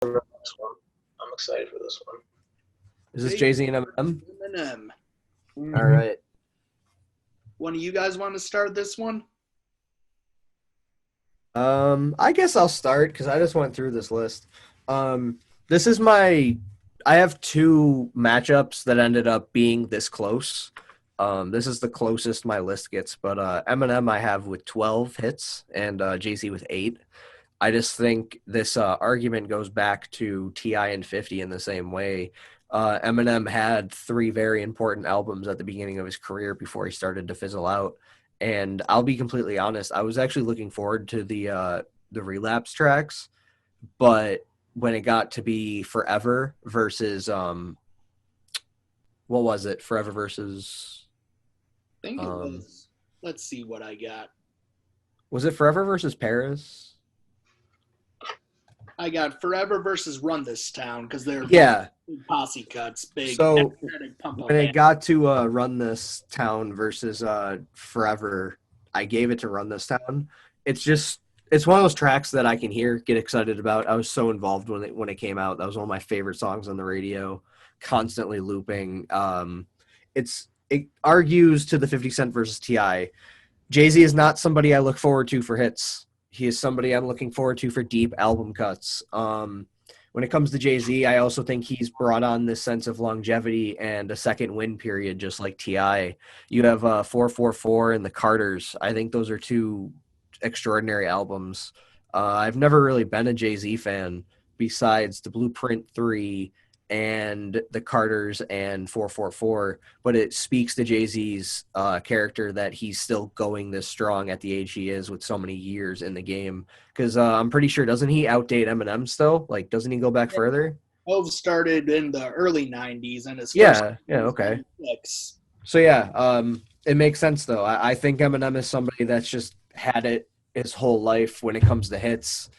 for this one. I'm excited for this one. Is this Jay-Z and Eminem? Eminem. All right. One of you guys want to start this one? I guess I'll start because I just went through this list. This is my. I have two matchups that ended up being this close. This is the closest my list gets, but Eminem I have with 12 hits and Jay-Z with 8. I just think this argument goes back to T.I. and 50 in the same way. Eminem had three very important albums at the beginning of his career before he started to fizzle out. And I'll be completely honest, I was actually looking forward to the relapse tracks, but when it got to be Forever versus what was it? Forever versus I think it was. Let's see what I got. was it Forever versus Paris? I got Forever versus Run This Town because they're Yeah. big posse cuts, big So energetic pump up. when it got to Run This Town versus Forever, I gave it to Run This Town. It's one of those tracks that I can hear, get excited about. I was so involved when it came out. That was one of my favorite songs on the radio, constantly looping. It argues to the 50 Cent versus T.I. Jay-Z is not somebody I look forward to for hits. He is somebody I'm looking forward to for deep album cuts. When it comes to Jay-Z, I also think he's brought on this sense of longevity and a second win period, just like T.I. You have 444 and the Carters. I think those are two extraordinary albums. I've never really been a Jay-Z fan besides the Blueprint 3 and the Carters and 444, but it speaks to Jay-Z's character that he's still going this strong at the age he is with so many years in the game. Because I'm pretty sure, doesn't he outdate Eminem still? Like, doesn't he go back further? Hove started in the early 90s and his Yeah, first okay. 96. So, yeah, it makes sense, though. I think Eminem is somebody that's just had it his whole life when it comes to hits.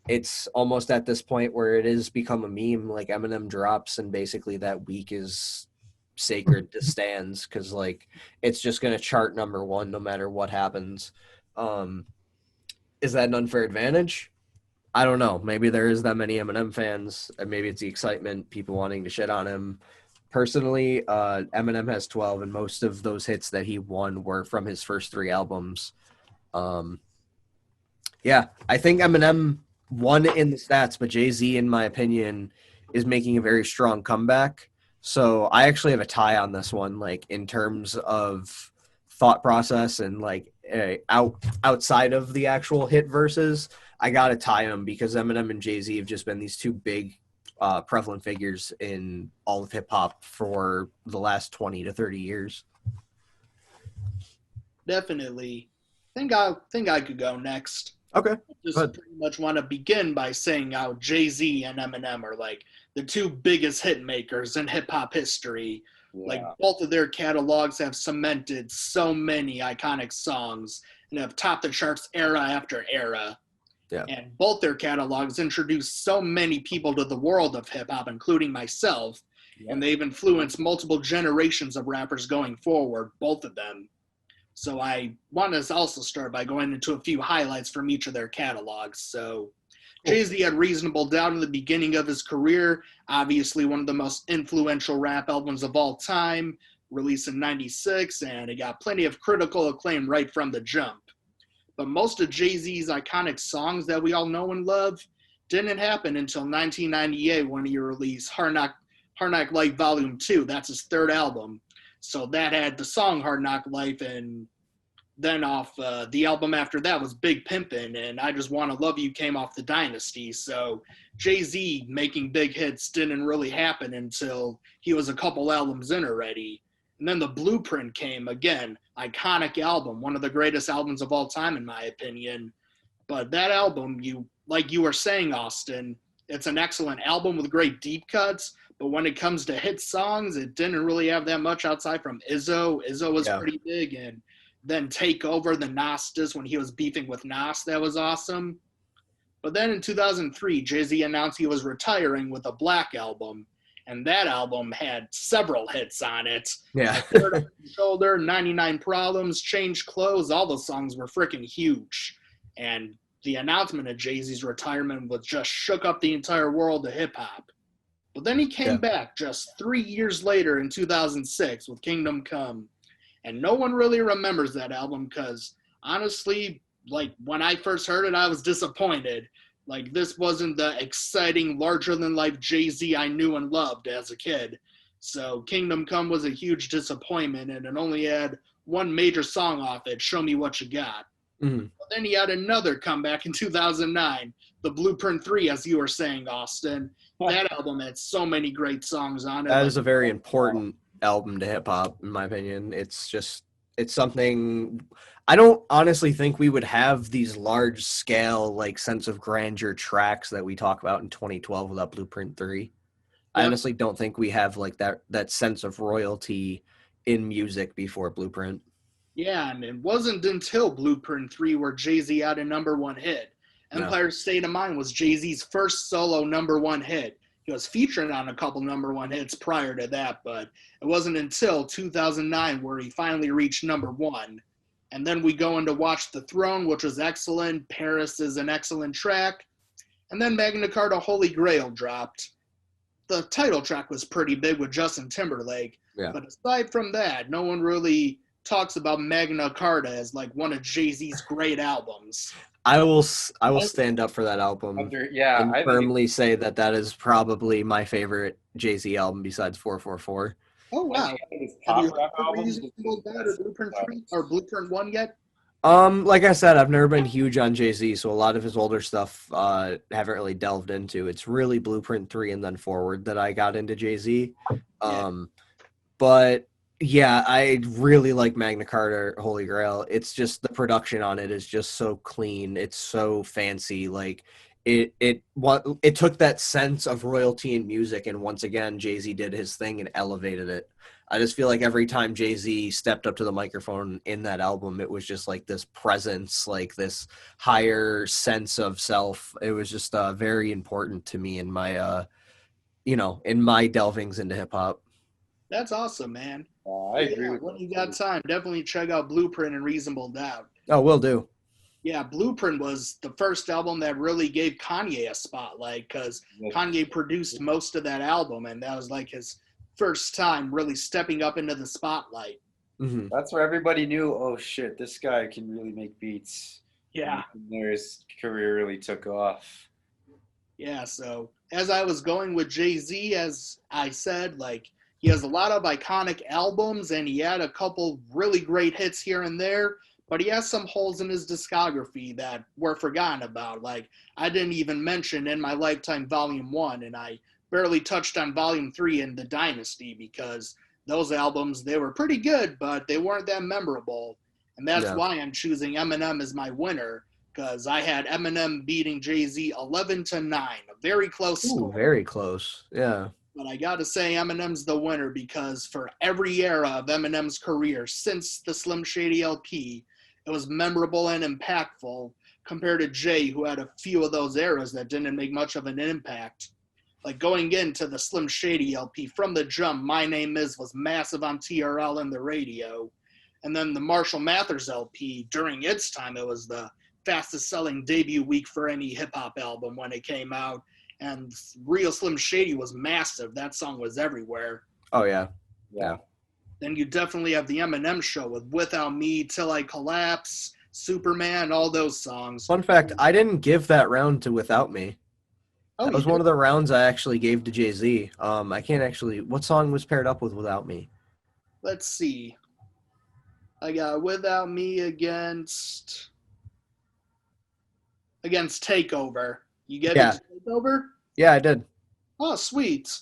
It's almost at this point where it has become a meme. Like Eminem drops, and basically that week is sacred to stands because like it's just gonna chart number one no matter what happens. Is that an unfair advantage? I don't know. Maybe there is that many Eminem fans, and maybe it's the excitement, people wanting to shit on him. Personally, Eminem has 12, and most of those hits that he won were from his first three albums. Yeah, I think Eminem won in the stats, but Jay-Z, in my opinion, is making a very strong comeback. So I actually have a tie on this one, like in terms of thought process and like outside of the actual hit verses. I gotta tie them because Eminem and Jay-Z have just been these two big prevalent figures in all of hip hop for the last 20 to 30 years. Definitely. Think I could go next. Okay. Just pretty much want to begin by saying how Jay-Z and Eminem are like the two biggest hit makers in hip hop history. Yeah. Like both of their catalogs have cemented so many iconic songs and have topped the charts era after era. Yeah. And both their catalogs introduced so many people to the world of hip hop, including myself. Yeah. And they've influenced multiple generations of rappers going forward, both of them. So I want to also start by going into a few highlights from each of their catalogs. So Jay-Z had Reasonable Doubt in the beginning of his career, obviously one of the most influential rap albums of all time, released in 96, and it got plenty of critical acclaim right from the jump. But most of Jay-Z's iconic songs that we all know and love didn't happen until 1998 when he released Hard Knock Life Volume 2. That's his third album. So that had the song Hard Knock Life, and then off the album after that was Big Pimpin', and I Just Wanna Love You came off the Dynasty. So Jay-Z making big hits didn't really happen until he was a couple albums in already. And then the Blueprint came, again, iconic album, one of the greatest albums of all time in my opinion. But that album, like you were saying, Austin, it's an excellent album with great deep cuts. But when it comes to hit songs, it didn't really have that much outside from Izzo. Izzo was pretty big. And then Take Over, the Nas diss when he was beefing with Nas, that was awesome. But then in 2003, Jay-Z announced he was retiring with a Black album. And that album had several hits on it. Yeah. Third on the Shoulder, 99 Problems, Change Clothes, all those songs were freaking huge. And the announcement of Jay-Z's retirement was just shook up the entire world of hip-hop. But then he came back just 3 years later in 2006 with Kingdom Come. And no one really remembers that album because, honestly, like, when I first heard it, I was disappointed. Like, this wasn't the exciting, larger-than-life Jay-Z I knew and loved as a kid. So Kingdom Come was a huge disappointment, and it only had one major song off it, Show Me What You Got. Mm-hmm. But then he had another comeback in 2009, The Blueprint 3, as you were saying, Austin. That album had so many great songs on it. That is a very important album to hip-hop, in my opinion. It's something I don't honestly think we would have these large-scale, like, sense of grandeur tracks that we talk about in 2012 without Blueprint 3. I honestly don't think we have, like, that sense of royalty in music before Blueprint. Yeah, and it wasn't until Blueprint 3 where Jay-Z had a #1 hit. Empire State of Mind was Jay-Z's first solo #1 hit. He was featured on a couple #1 hits prior to that, but it wasn't until 2009 where he finally reached #1. And then we go into Watch the Throne, which was excellent. Paris is an excellent track. And then Magna Carta Holy Grail dropped. The title track was pretty big with Justin Timberlake. Yeah. But aside from that, no one really talks about Magna Carta as like one of Jay-Z's great albums. I will stand up for that album and firmly say that is probably my favorite Jay-Z album besides 444. Oh, wow. Have you heard Blueprint 3 or Blueprint 1 yet? Like I said, I've never been huge on Jay-Z, so a lot of his older stuff haven't really delved into. It's really Blueprint 3 and then forward that I got into Jay-Z. But yeah, I really like Magna Carta Holy Grail. It's just the production on it is just so clean. It's so fancy. Like it took that sense of royalty in music, and once again, Jay-Z did his thing and elevated it. I just feel like every time Jay-Z stepped up to the microphone in that album, it was just like this presence, like this higher sense of self. It was just very important to me in my, in my delvings into hip hop. That's awesome, man. I agree with when you got time, definitely check out Blueprint and Reasonable Doubt. Oh, will do. Yeah, Blueprint was the first album that really gave Kanye a spotlight because Kanye produced most of that album, and that was like his first time really stepping up into the spotlight. Mm-hmm. That's where everybody knew, oh shit, this guy can really make beats. Yeah. And his career really took off. Yeah, so as I was going with Jay-Z, as I said, like, he has a lot of iconic albums, and he had a couple really great hits here and there, but he has some holes in his discography that were forgotten about. Like, I didn't even mention In My Lifetime Volume 1, and I barely touched on Volume 3 in The Dynasty because those albums, they were pretty good, but they weren't that memorable. And that's why I'm choosing Eminem as my winner, because I had Eminem beating Jay-Z 11-9, a very close score. Very close, yeah. But I got to say Eminem's the winner because for every era of Eminem's career since the Slim Shady LP, it was memorable and impactful compared to Jay, who had a few of those eras that didn't make much of an impact. Like going into the Slim Shady LP, from the jump, My Name Is was massive on TRL and the radio. And then the Marshall Mathers LP, during its time, it was the fastest selling debut week for any hip-hop album when it came out. And Real Slim Shady was massive. That song was everywhere. Oh, yeah. Yeah. Then you definitely have the Eminem show with Without Me, Till I Collapse, Superman, all those songs. Fun fact, I didn't give that round to Without Me. Oh, that was one of the rounds I actually gave to Jay-Z. I can't actually – what song was paired up with Without Me? Let's see. I got Without Me against Takeover. You get it to Takeover? Yeah, I did. Oh, sweet.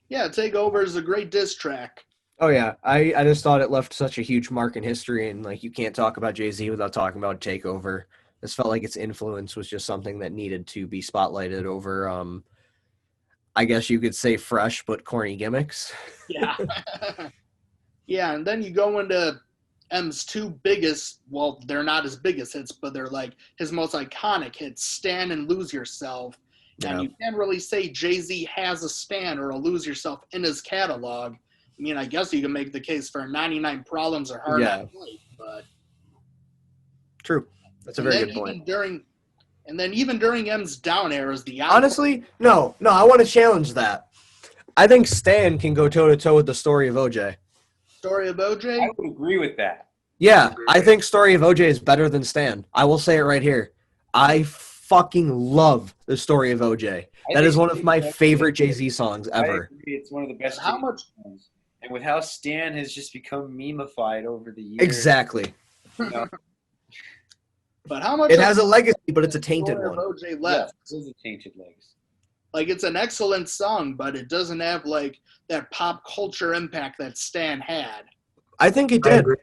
Yeah, Takeover is a great diss track. Oh, yeah. I just thought it left such a huge mark in history, and, like, you can't talk about Jay-Z without talking about Takeover. This felt like its influence was just something that needed to be spotlighted over, I guess you could say fresh but corny gimmicks. Yeah. Yeah, and then you go into M's two biggest, well, they're not his biggest hits, but they're like his most iconic hits, Stan and Lose Yourself. And you can't really say Jay-Z has a Stan or a Lose Yourself in his catalog. I mean, I guess you can make the case for 99 Problems or Hard Night Life, but... True. That's a very good point. And then even during M's down eras, the album, Honestly, no, I want to challenge that. I think Stan can go toe to toe with the story of OJ. story of OJ. I would agree with that. Yeah, I think story of OJ is better than Stan. I will say it right here. I fucking love the story of OJ. That is one of my favorite Jay-Z songs I ever. agree. It's one of the best. How Jay-Z much? songs. And with how Stan has just become memeified over the years. Exactly. You know, But how much? It of has a legacy, but it's a the tainted story of one. OJ yeah, left. it is a tainted legacy. Like, it's an excellent song, but it doesn't have like that pop culture impact that Stan had. I think it I did. agree.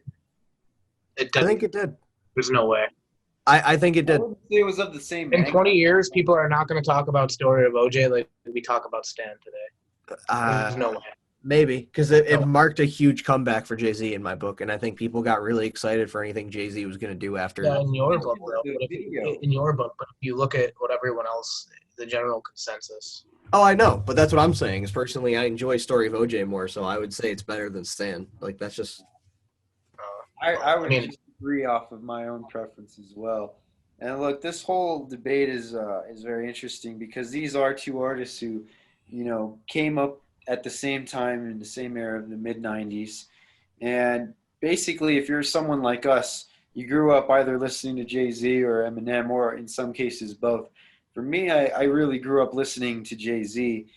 It I did. think it did. There's no way. I think it I did. wouldn't say it was of the same. In magnitude. 20 years, people are not going to talk about story of OJ like we talk about Stan today. There's no way. Maybe, because it No. marked a huge comeback for Jay-Z in my book, and I think people got really excited for anything Jay-Z was going to do after Yeah, that. in your book, though. The But if video. in your book, but if you look at what everyone else, the general consensus. Oh, I know, but that's what I'm saying. Is personally, I enjoy Story of OJ more, so I would say it's better than Stan. Like that's just I would I mean- just agree off of my own preference as well. And look, this whole debate is very interesting because these are two artists who, came up at the same time in the same era of the mid '90s. And basically, if you're someone like us, you grew up either listening to Jay-Z or Eminem, or in some cases both. For me, I really grew up listening to Jay-Z,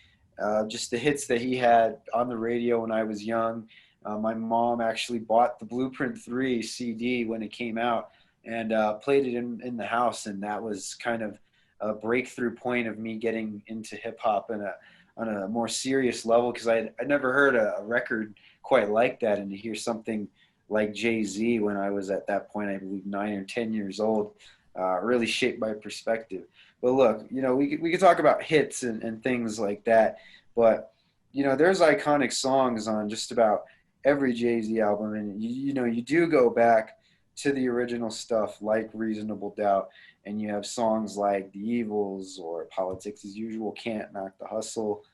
just the hits that he had on the radio when I was young. My mom actually bought the Blueprint 3 CD when it came out and played it in the house, and that was kind of a breakthrough point of me getting into hip-hop on a more serious level, because I never heard a record quite like that, and to hear something like Jay-Z when I was at that point, I believe 9 or 10 years old, really shaped my perspective. But look, we could talk about hits and things like that, but there's iconic songs on just about every Jay-Z album, and you do go back to the original stuff like Reasonable Doubt, and you have songs like The Evils or Politics as Usual, Can't Knock the Hustle,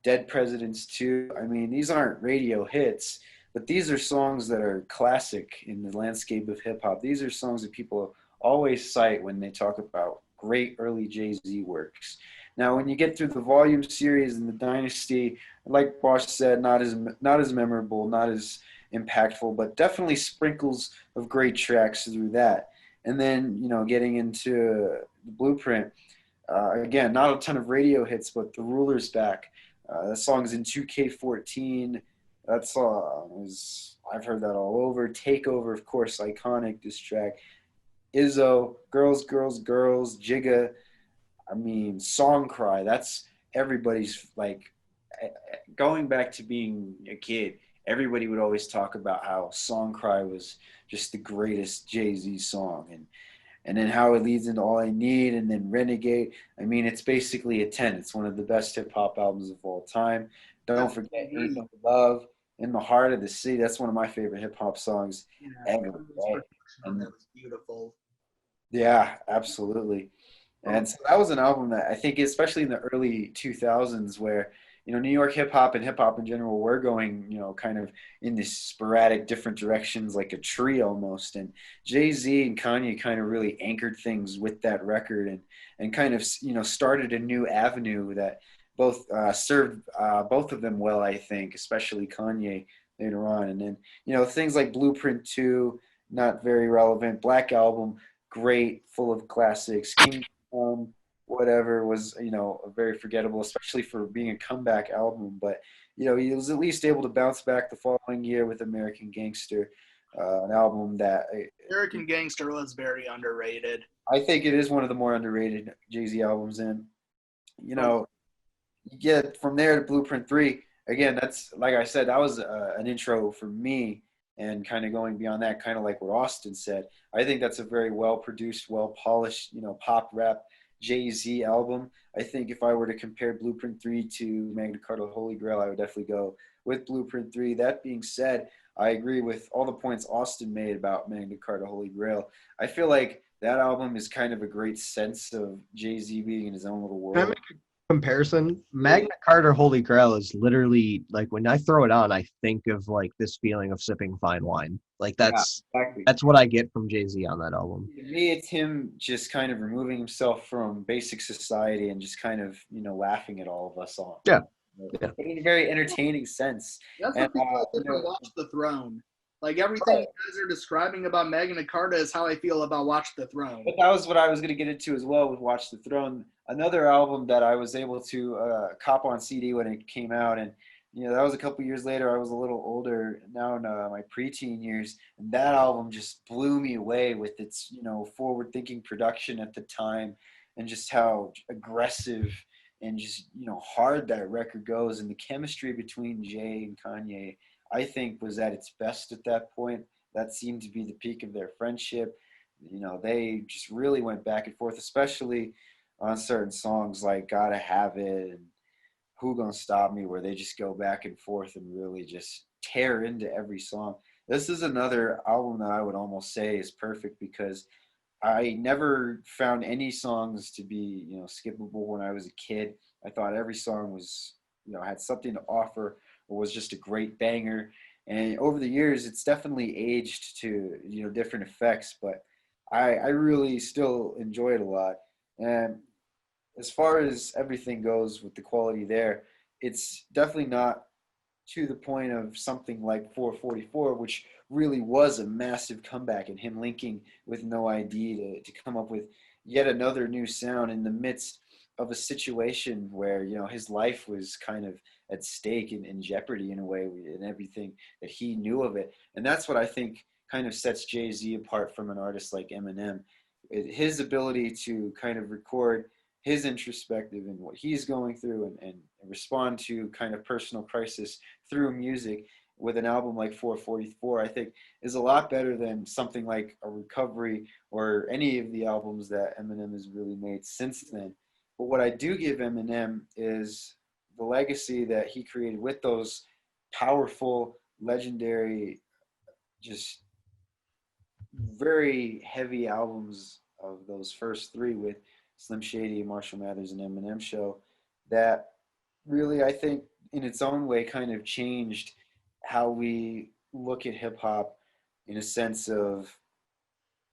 Dead Presidents 2. I mean, these aren't radio hits, but these are songs that are classic in the landscape of hip-hop. These are songs that people always cite when they talk about great early Jay-Z works. Now, when you get through the Volume series and the Dynasty, like Bosch said, not as memorable, not as impactful, but definitely sprinkles of great tracks through that. And then, getting into the Blueprint, again, not a ton of radio hits, but The Ruler's Back. That song's in 2K14. That song I've heard that all over. Takeover, of course, iconic diss track. Izzo, Girls, Girls, Girls, Jigga. I mean, Song Cry. That's everybody's, like, going back to being a kid, everybody would always talk about how Song Cry was just the greatest Jay-Z song. And then how it leads into All I Need, and then Renegade. I mean, it's basically a 10. It's one of the best hip-hop albums of all time. Don't forget Earth of Love, In the Heart of the City. That's one of my favorite hip-hop songs ever. Right? That was beautiful. Yeah, absolutely. And so that was an album that I think, especially in the early 2000s, where New York hip hop and hip hop in general were going, kind of in these sporadic different directions, like a tree almost. And Jay-Z and Kanye kind of really anchored things with that record, and kind of, started a new avenue that both served both of them well, I think, especially Kanye later on. And then, things like Blueprint 2, not very relevant. Black Album, great, full of classics. King whatever was very forgettable, especially for being a comeback album, but he was at least able to bounce back the following year with American Gangster, an album that American Gangster was very underrated. I think it is one of the more underrated Jay-Z albums. And you get from there to Blueprint 3 again. That's, like I said, that was an intro for me. And kind of going beyond that, kind of like what Austin said, I think that's a very well-produced, well-polished, pop rap Jay-Z album. I think if I were to compare Blueprint 3 to Magna Carta Holy Grail, I would definitely go with Blueprint 3. That being said, I agree with all the points Austin made about Magna Carta Holy Grail. I feel like that album is kind of a great sense of Jay-Z being in his own little Can I world. comparison, Magna Carta Holy Grail is literally like when I throw it on, I think of like this feeling of sipping fine wine. Like that's exactly. that's what I get from Jay-Z on that album. To me, it's him just kind of removing himself from basic society and just kind of, laughing at all of us all. Yeah. But in a very entertaining sense. That's And, what people say from Watch the Throne. Like everything you guys are describing about Magna Carta is how I feel about Watch the Throne. But that was what I was going to get into as well with Watch the Throne. Another album that I was able to cop on CD when it came out, and that was a couple years later. I was a little older now in my preteen years, and that album just blew me away with its forward-thinking production at the time, and just how aggressive and just hard that record goes, and the chemistry between Jay and Kanye, I think, was at its best at that point. That seemed to be the peak of their friendship. They just really went back and forth, especially on certain songs like Gotta Have It and Who Gonna Stop Me, where they just go back and forth and really just tear into every song. This is another album that I would almost say is perfect because I never found any songs to be, skippable when I was a kid. I thought every song was, had something to offer or was just a great banger. And over the years, it's definitely aged to, different effects, but I really still enjoy it a lot. And as far as everything goes with the quality there, it's definitely not to the point of something like 444, which really was a massive comeback, and him linking with No ID to come up with yet another new sound in the midst of a situation where, his life was kind of at stake and in jeopardy in a way, and everything that he knew of it. And that's what I think kind of sets Jay-Z apart from an artist like Eminem. His ability to kind of record his introspective and what he's going through and respond to kind of personal crisis through music with an album like 444, I think is a lot better than something like A Recovery or any of the albums that Eminem has really made since then. But what I do give Eminem is the legacy that he created with those powerful, legendary, just very heavy albums of those first three with Slim Shady, Marshall Mathers, and Eminem Show, that really, I think, in its own way, kind of changed how we look at hip hop in a sense of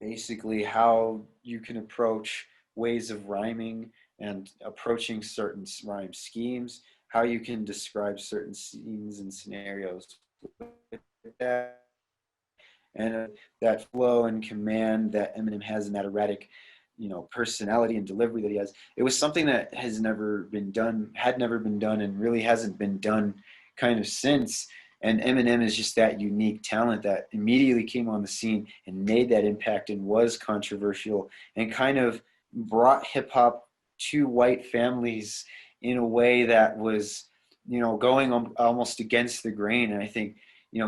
basically how you can approach ways of rhyming and approaching certain rhyme schemes, how you can describe certain scenes and scenarios with that, and that flow and command that Eminem has in that erratic personality and delivery that he has. It was something that had never been done, and really hasn't been done kind of since. And Eminem is just that unique talent that immediately came on the scene and made that impact and was controversial and kind of brought hip hop to white families in a way that was, going almost against the grain. And I think,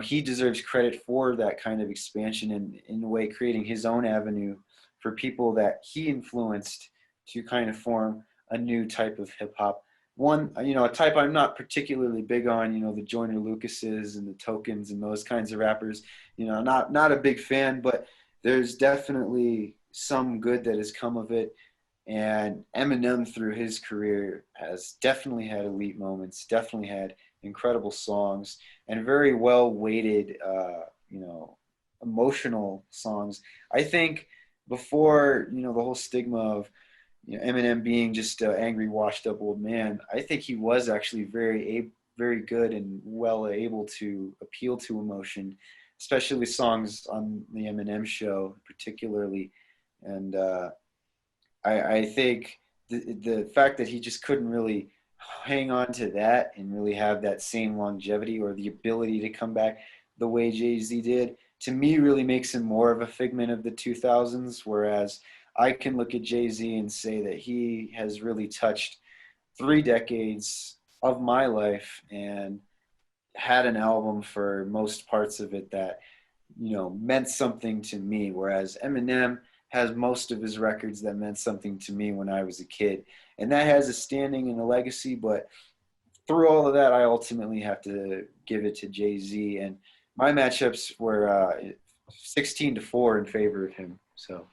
he deserves credit for that kind of expansion and in a way creating his own avenue for people that he influenced to kind of form a new type of hip hop. One, a type I'm not particularly big on, the Joyner Lucases and the Tokens and those kinds of rappers, not a big fan, but there's definitely some good that has come of it. And Eminem through his career has definitely had elite moments, definitely had incredible songs and very well weighted, emotional songs. I think before, the whole stigma of, Eminem being just an angry, washed-up old man, I think he was actually very good and well able to appeal to emotion, especially songs on the Eminem Show, particularly. And I think the fact that he just couldn't really hang on to that and really have that same longevity or the ability to come back the way Jay-Z did, to me really makes him more of a figment of the 2000s, whereas I can look at Jay-Z and say that he has really touched 3 decades of my life and had an album for most parts of it that, meant something to me, whereas Eminem has most of his records that meant something to me when I was a kid. And that has a standing and a legacy, but through all of that, I ultimately have to give it to Jay-Z. And my matchups were 16-4 in favor of him. So.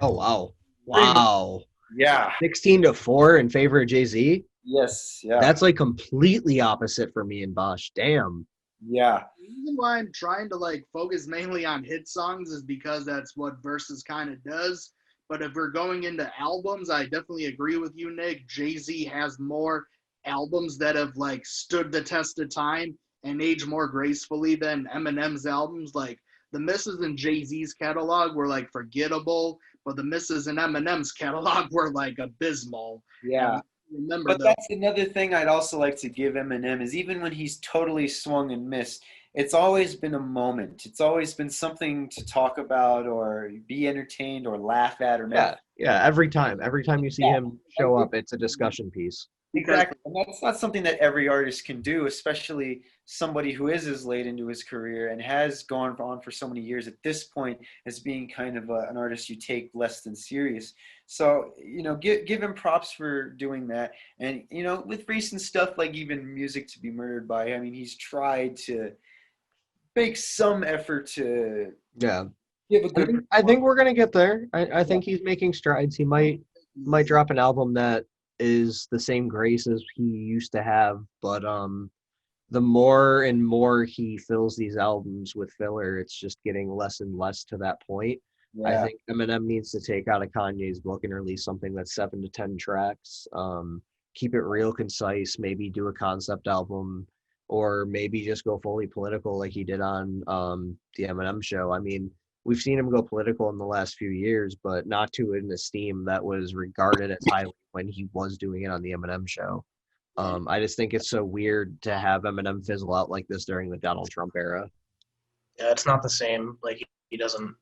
Oh, wow. Wow. Yeah. 16-4 in favor of Jay-Z? Yes, yeah. That's like completely opposite for me and Bosch. Damn. Yeah. The reason why I'm trying to like focus mainly on hit songs is because that's what Verzuz kind of does. But if we're going into albums, I definitely agree with you, Nick. Jay-Z has more albums that have like stood the test of time and aged more gracefully than Eminem's albums. Like the misses in Jay-Z's catalog were like forgettable, but the misses in Eminem's catalog were like abysmal. Yeah. Remember But though. that's another thing I'd also like to give Eminem is even when he's totally swung and missed, it's always been a moment. It's always been something to talk about or be entertained or laugh at or Yeah. make. Yeah. Every time you see him show up, it's a discussion piece. Exactly. And that's not something that every artist can do, especially somebody who is as late into his career and has gone on for so many years at this point as being kind of an artist you take less than serious. So, give him props for doing that. And, with recent stuff like even Music to Be Murdered By, I mean, he's tried to make some effort to Yeah. give a good. I think we're gonna get there. I think he's making strides. He might drop an album that is the same grace as he used to have, but the more and more he fills these albums with filler, it's just getting less and less to that point. Yeah. I think Eminem needs to take out of Kanye's book and release something that's 7 to 10 tracks. Keep it real concise, maybe do a concept album, or maybe just go fully political like he did on the Eminem show. I mean, we've seen him go political in the last few years, but not to an esteem that was regarded as highly when he was doing it on the Eminem show. I just think it's so weird to have Eminem fizzle out like this during the Donald Trump era. Yeah, it's not the same. Like he doesn't.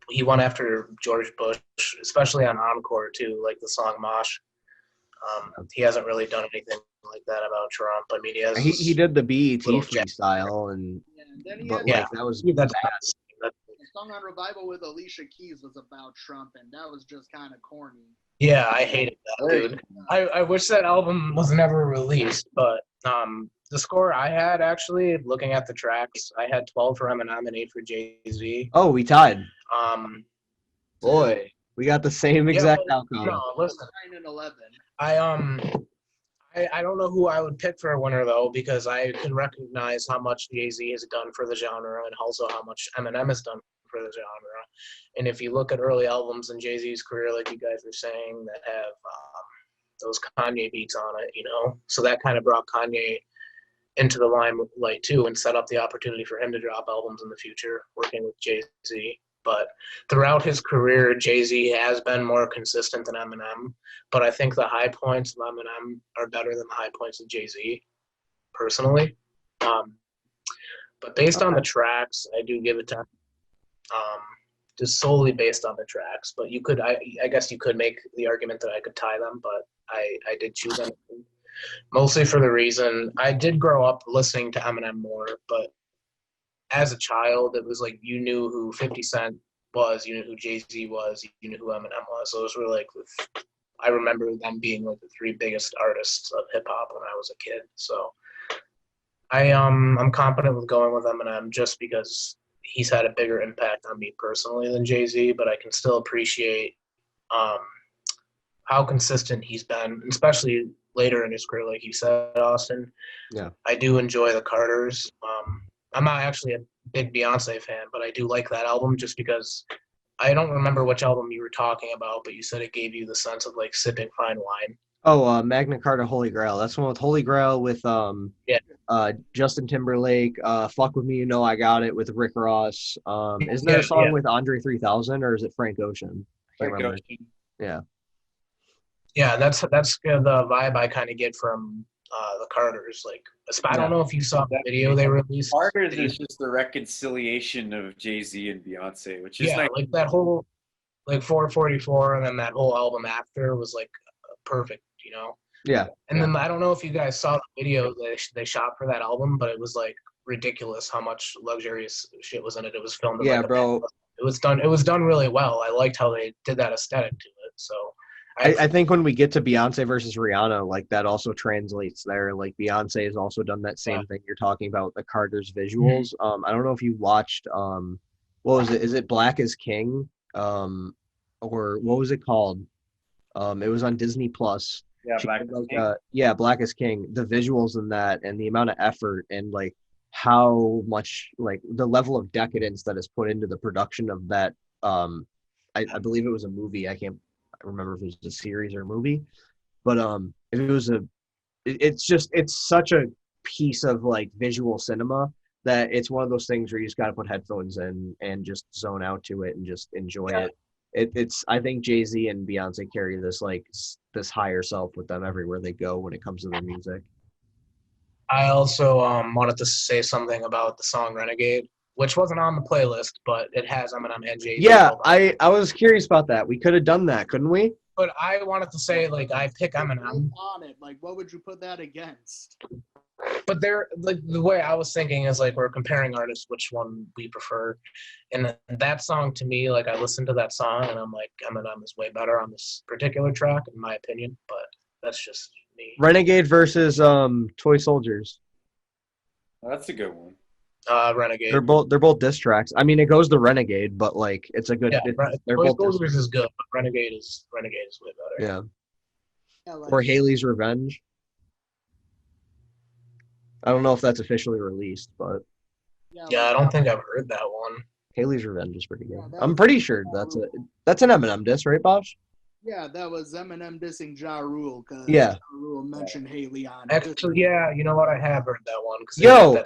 He went after George Bush, especially on Encore too, like the song Mosh. He hasn't really done anything like that about Trump. I mean, He did the BET little freestyle, and but Yeah. like that was that's bad. The song on Revival with Alicia Keys was about Trump, and that was just kind of corny. Yeah, I hated that, dude. I wish that album was never released, but the score I had, actually, looking at the tracks, I had 12 for Eminem and 8 for Jay-Z. Oh, we tied. Boy, we got the same exact outcome. No, listen. 9 and 11. I don't know who I would pick for a winner, though, because I can recognize how much Jay-Z has done for the genre and also how much Eminem has done for the genre. And if you look at early albums in Jay-Z's career, like you guys were saying, that have those Kanye beats on it, so that kind of brought Kanye into the limelight too and set up the opportunity for him to drop albums in the future, working with Jay-Z. But throughout his career, Jay-Z has been more consistent than Eminem. But I think the high points of Eminem are better than the high points of Jay-Z, personally. But based on the tracks, I do give it to just solely based on the tracks. But you could, I guess you could make the argument that I could tie them, but I did choose them. Mostly for the reason I did grow up listening to Eminem more, but as a child, it was like you knew who 50 Cent was, you knew who Jay-Z was, you knew who Eminem was. So it was really like, I remember them being like the 3 biggest artists of hip hop when I was a kid. So I'm confident with going with Eminem just because he's had a bigger impact on me personally than Jay-Z, but I can still appreciate how consistent he's been, especially later in his career, like you said, Austin. Yeah. I do enjoy the Carters. I'm not actually a big Beyonce fan, but I do like that album just because I don't remember which album you were talking about, but you said it gave you the sense of like sipping fine wine. Oh, Magna Carta Holy Grail. That's the one with Holy Grail with Justin Timberlake. Fuck With Me, You Know I Got It with Rick Ross. Isn't there a song with Andre 3000 or is it Frank Ocean? I can't remember. Yeah. Yeah, that's the vibe I kind of get from the Carters. Like, I don't know if you saw the video they released. Carters is just the reconciliation of Jay-Z and Beyonce, which is nice. Like that whole like 444, and then that whole album after was like perfect, Yeah. And then I don't know if you guys saw the video they shot for that album, but it was like ridiculous how much luxurious shit was in it. It was filmed. In, bro. It was done really well. I liked how they did that aesthetic to it. So. I think when we get to Beyonce versus Rihanna, like that also translates there. Like Beyonce has also done that same thing you're talking about, the Carter's visuals. I don't know if you watched what was it? Is it Black is King? Or what was it called? It was on Disney Plus. Yeah, Black is like King. Black is King. The visuals in that and the amount of effort and like how much like the level of decadence that is put into the production of that. I believe it was a movie. I can't remember if it was a series or a movie, but if it was it's such a piece of like visual cinema that it's one of those things where you just got to put headphones in and just zone out to it and just enjoy Yeah. it. It's I think Jay-Z and Beyonce carry this like this higher self with them everywhere they go when it comes to their music. I also wanted to say something about the song Renegade, which wasn't on the playlist, but it has Eminem and Jay-Z. Yeah, both on it. I was curious about that. We could have done that, couldn't we? But I wanted to say, like, I pick Eminem. On it, like, what would you put that against? But they're like the way I was thinking is like we're comparing artists, which one we prefer. And that song to me, like I listened to that song and I'm like, Eminem is way better on this particular track, in my opinion. But that's just me. Renegade versus Toy Soldiers. Oh, that's a good one. Renegade. They're both diss tracks. I mean, it goes to Renegade, but like it's a good. Yeah, they're Toy both diss Soldiers is good, but Renegade is way better. Yeah. Yeah, like, Or Haley's Revenge. I don't know if that's officially released, but Yeah, I don't think I've heard that one. Haley's Revenge is pretty good. Yeah, I'm pretty sure that's an Eminem diss, right, Bosh? Yeah, that was Eminem dissing Ja Rule because Yeah. Ja Rule mentioned Haley on. Actually, yeah, you know what? I have heard that one. Yo,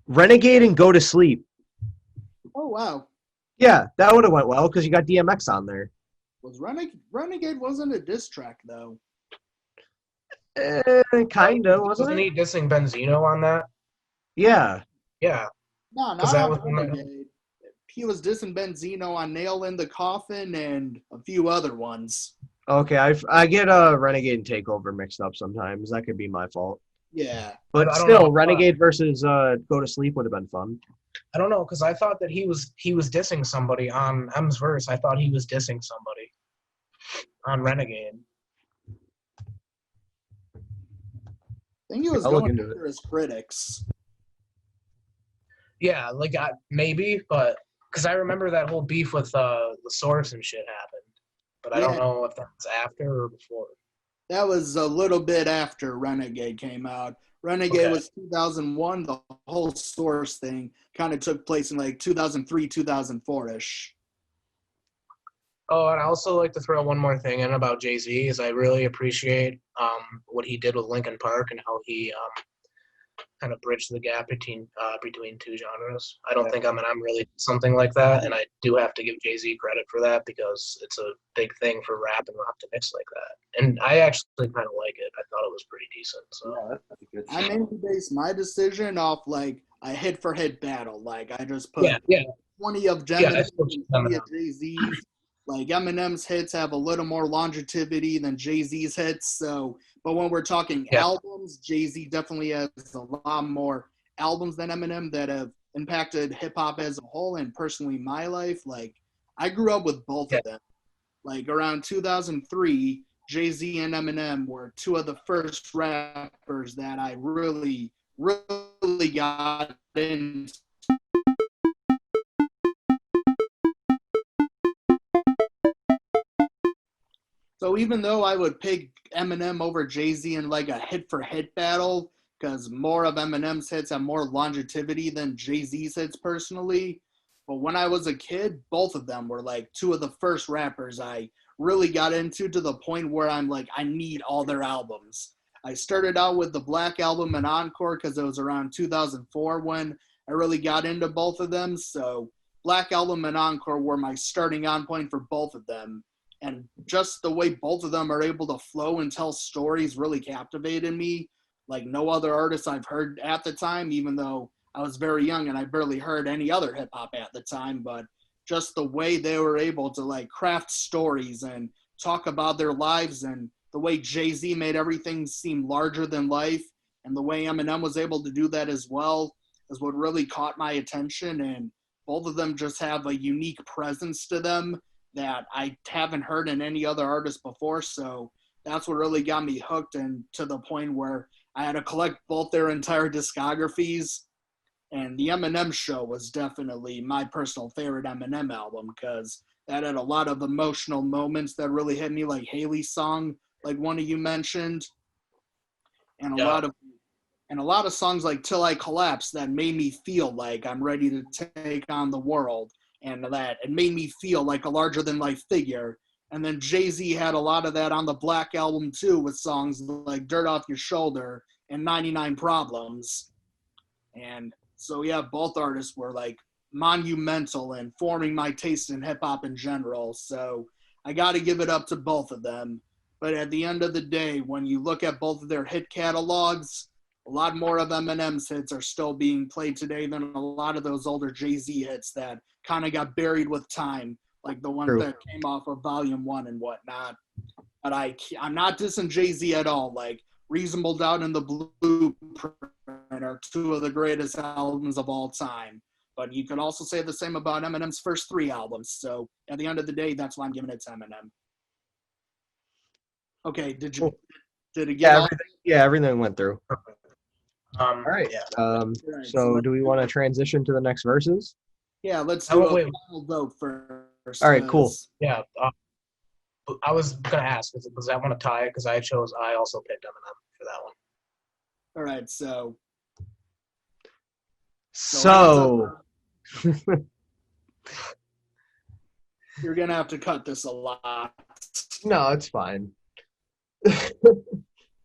Renegade and Go to Sleep. Oh wow, Yeah, that would have went well because you got DMX on there. was Renegade wasn't a diss track though. Kinda, wasn't Wasn't it? he dissing Benzino on that? Yeah. Yeah. No, Because not that on was Renegade. He was dissing Benzino on Nail in the Coffin and a few other ones. Okay, I get Renegade and Takeover mixed up sometimes. That could be my fault. Yeah. But I don't still, know. Renegade versus Go to Sleep would have been fun. I don't know, because I thought that he was dissing somebody on M's verse. I thought he was dissing somebody on Renegade. I think he was I'll look going into after his critics. Yeah, like maybe, but because I remember that whole beef with the Source and shit happened, but I don't Yeah. know if that's after or before. That was a little bit after Renegade came out. Renegade Okay. was 2001. The whole Source thing kind of took place in like 2003, 2004-ish. Oh, and I also like to throw one more thing in about Jay-Z is I really appreciate what he did with Linkin Park and how he kind of bridged the gap between two genres. I don't think Eminem really did something like that, and I do have to give Jay-Z credit for that because it's a big thing for rap and rock to mix like that. And I actually kind of like it. I thought it was pretty decent. So Yeah, that's a good I song. mainly based my decision off like a hit for hit battle. Like I just put yeah, 20 of Yeah, Eminem that's what and you're 20 of Jay-Z's. Like Eminem's hits have a little more longevity than Jay-Z's hits. So, but when we're talking Yeah. albums, Jay-Z definitely has a lot more albums than Eminem that have impacted hip hop as a whole. And personally, my life, like I grew up with both of them. Like around 2003, Jay-Z and Eminem were two of the first rappers that I really got into. So even though I would pick Eminem over Jay-Z in like a hit-for-hit battle, because more of Eminem's hits have more longevity than Jay-Z's hits personally, but when I was a kid, both of them were like two of the first rappers I really got into to the point where I'm like, I need all their albums. I started out with the Black Album and Encore because it was around 2004 when I really got into both of them. So Black Album and Encore were my starting on point for both of them. And just the way both of them are able to flow and tell stories really captivated me. Like no other artist I've heard at the time, even though I was very young and I barely heard any other hip hop at the time. But just the way they were able to like craft stories and talk about their lives, and the way Jay-Z made everything seem larger than life, and the way Eminem was able to do that as well is what really caught my attention. And both of them just have a unique presence to them that I haven't heard in any other artist before. So that's what really got me hooked, and to the point where I had to collect both their entire discographies. And the Eminem Show was definitely my personal favorite Eminem album because that had a lot of emotional moments that really hit me, like Haley's song like one of you mentioned, and a Yeah. lot of songs like Till I Collapse that made me feel like I'm ready to take on the world, and that it made me feel like a larger than life figure. And then Jay-Z had a lot of that on the Black Album too, with songs like Dirt Off Your Shoulder and 99 Problems. And so yeah, both artists were like monumental in forming my taste in hip hop in general. So I got to give it up to both of them. But at the end of the day, when you look at both of their hit catalogs, a lot more of Eminem's hits are still being played today than a lot of those older Jay-Z hits that kind of got buried with time, like the ones True. that came off of Volume 1 and whatnot. But I'm not dissing Jay-Z at all. Like, Reasonable Doubt and The Blueprint are two of the greatest albums of all time. But you could also say the same about Eminem's first 3 albums. So at the end of the day, that's why I'm giving it to Eminem. Okay, did it get all? Everything went through. All right. Yeah. So do we want to transition to the next verses? Yeah, let's Oh, do a wait. final vote first. All right, cool. Yeah. I was gonna ask, because I want to tie it because I also picked Eminem for that one. All right, so So you're gonna have to cut this a lot. no, it's fine.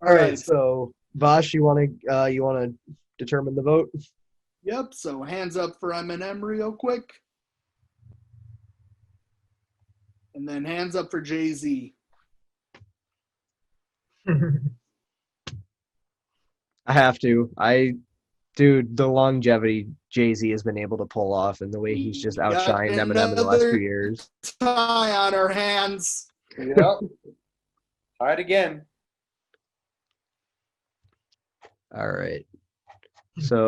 All right, so Vosh, you want to determine the vote? Yep. So hands up for Eminem real quick, and then hands up for Jay-Z. I have to. Dude, the longevity Jay-Z has been able to pull off, and the way he's just outshined Eminem in the last few years. Tie on our hands. Yep. Try it again. All right. So